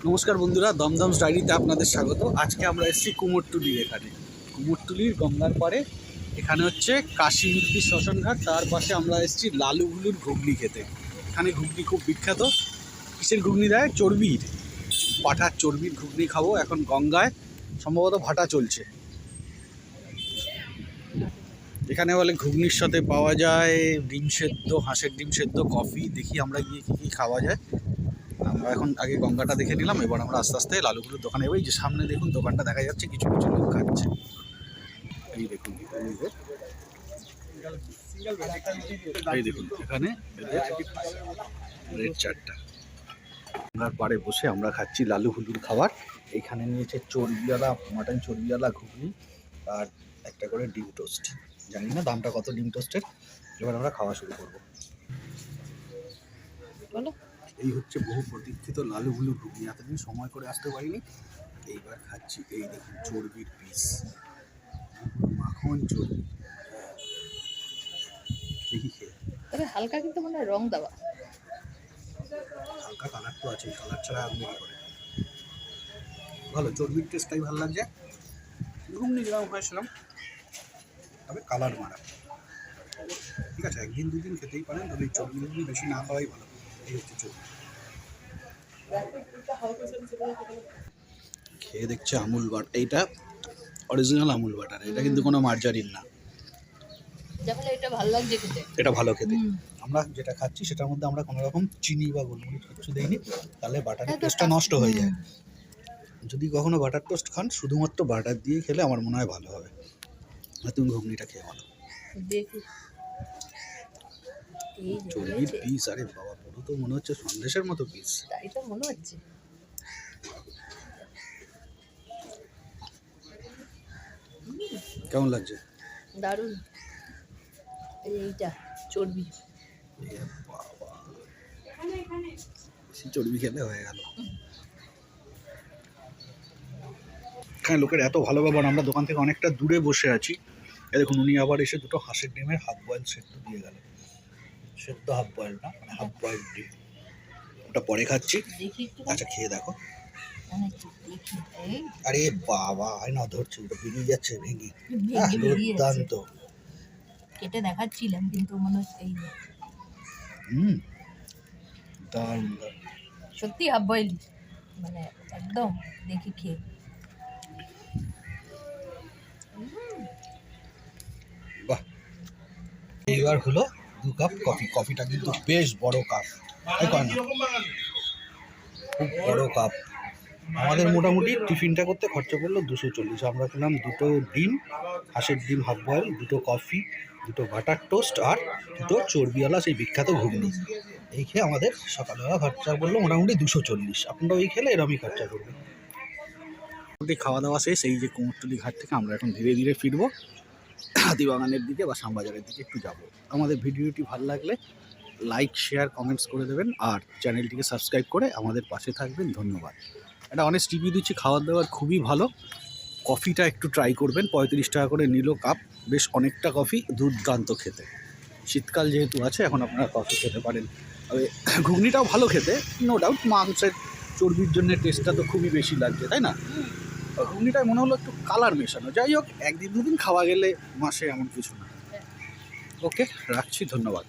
নমস্কার বন্ধুরা, দমদম ডায়েরিতে আপনাদের স্বাগত। আজকে আমরা এসেছি কুমোরটুলির। এখানে কুমোরটুলির গঙ্গার পাড়ে এখানে হচ্ছে কাশী মূর্তি শ্মশানঘাট, তার পাশে আমরা এসেছি লালুগুলুর ঘুগনি খেতে। এখানে ঘুগনি খুব বিখ্যাত। কিসের ঘুগনি দেয়? চর্বির, পাঠার চর্বির ঘুগনি খাবো। এখন গঙ্গায় সম্ভবত ভাটা চলছে। এখানে বলে ঘুগনির সাথে পাওয়া যায় ডিম সেদ্ধ, হাঁসের ডিম সেদ্ধ, কফি। দেখি আমরা গিয়ে কী কী খাওয়া যায়। আমরা এখন আগে গঙ্গাটা দেখে নিলাম, এবার আমরা আস্তে আস্তে লালুগুলোর দোকানে যাবো। এই যে সামনে দেখুন দোকানটা দেখা যাচ্ছে, কিছু কিছু লোক খাচ্ছে। এই দেখুন, এই দেখুন এখানে রেড চারটা। গঙ্গার পাড়ে বসে আমরা খাচ্ছি লালু হুলুর খাবার। এইখানে নিয়েছে চর্বিওয়ালা, মাটন চর্বিওয়ালা ঘুগনি আর একটা করে ডিম টোস্ট। জানি না দামটা কত ডিম টোস্টের। এবার আমরা খাওয়া শুরু করবো। এই হচ্ছে বহু প্রতীক্ষিত লালু হুলুর ঘুগনি। এতদিন সময় করে আসতে পারিনি, এইবার খাচ্ছি। এই দেখুন চর্বির পিস, মাখন চর্বি। দেখি খেয়ে। তবে হালকা কিন্তু মনে হয় রং দেওয়া, হালকা কালার তো আছে, কালার ছাড়া আপনি কি করে। ভালো, চর্বির টেস্টটাই ভালো লাগছে। ঘুগনি যেরকম হয়েছিলাম, তবে কালার মারা। ঠিক আছে, একদিন দুদিন খেতেই পারেন, তবে এই চর্বি ঘুগনি বেশি না খাওয়াই ভালো। এই হচ্ছে চর্বি। খেয়ে দেখছে আমুল বাটার। এইটা অরিজিনাল আমুল বাটার, এটা কিন্তু কোনো মার্জারিন না। এটা ভালো লাগছে খেতে, এটা ভালো খেতে। আমরা যেটা খাচ্ছি সেটার মধ্যে আমরা কোনো রকম চিনি বা গোলমরিচ কিছু দেইনি, তাহলে বাটারের টেস্টটা নষ্ট হয়ে যায়। যদি কখনো বাটার টোস্ট খান, শুধুমাত্র বাটার দিয়ে খেলে আমার মনে হয় ভালো হবে। তুমি ঘুগনিটা খেয়ে ভালো। চর্বির পিস, আরে বাবা, পুরো তো মনে হচ্ছে সন্দেশের মতো পিস। তাই তো মনে হচ্ছে। কেমন লাগছে? দারুণ। এইটা চর্বি, বেশি চর্বি খেলে হয়ে গেল। এখানে লোকের এত ভালো ব্যবহার। আমরা দোকান থেকে অনেকটা দূরে বসে আছি। এ দেখুন, উনি আবার এসে দুটো হাঁসের ডিমের হাফ বয়েল সেদ্ধ দিয়ে গেল। সেদ্ধ হাফ বয়েল না, মানে হাফ বয়েল ডিম। ওটা পরে খাচ্ছি। আচ্ছা খেয়ে দেখো। আরে বাবা, না ধরছি, ওটা বেরিয়ে যাচ্ছে ভেঙে। দুর্দান্ত। কেটে দেখাচ্ছিলাম কিন্তু মনে হচ্ছে এই দারুণ। সত্যি হাফ বয়েল, মানে একদম। দেখি খেয়ে। বাহ। এবার হলো 2 কাপ কফি। কফিটা কিন্তু বেশ বড় কাপ, খুব বড় কাপ। আমাদের মোটামুটি টিফিনটা করতে খরচা পড়লো 240। আমরা খেলাম দুটো ডিম, হাঁসের ডিম হাফ বয়েল, দুটো কফি, দুটো বাটার টোস্ট আর দুটো চর্বিওয়ালা সেই বিখ্যাত ঘুগনি। এই খেয়ে আমাদের সকালবেলা খরচা পড়লো মোটামুটি 240। আপনারা ওই খেলে এরমই খরচা করবেন। মোটামুটি খাওয়া দাওয়া শেষ। এই যে কুমোরটুলি ঘাট থেকে আমরা এখন ধীরে ধীরে ফিরবো হাতিবাগানের দিকে বা শ্যামবাজারের দিকে একটু যাব। আমাদের ভিডিওটি ভালো লাগলে লাইক, শেয়ার, কমেন্টস করে দেবেন আর চ্যানেলটিকে সাবস্ক্রাইব করে আমাদের পাশে থাকবেন। ধন্যবাদ। এটা অনেস্ট রিভিউ দিচ্ছি, খাওয়ার দাওয়ার খুবই ভালো। কফিটা একটু ট্রাই করবেন, 35 টাকা করে নিল কাপ, বেশ অনেকটা কফি, দুর্দান্ত খেতে। শীতকাল যেহেতু আছে, এখন আপনারা কফি খেতে পারেন। তবে ঘুগনিটাও ভালো খেতে, নো ডাউট। মাংসের চর্বির জন্য টেস্টটা তো খুবই বেশি লাগছে, তাই না? ঘুগনিটায় মনে হলো একটু কালার মেশানো। যাই হোক, একদিন দুদিন খাওয়া গেলে মাসে এমন কিছু না। ওকে, রাখছি, ধন্যবাদ।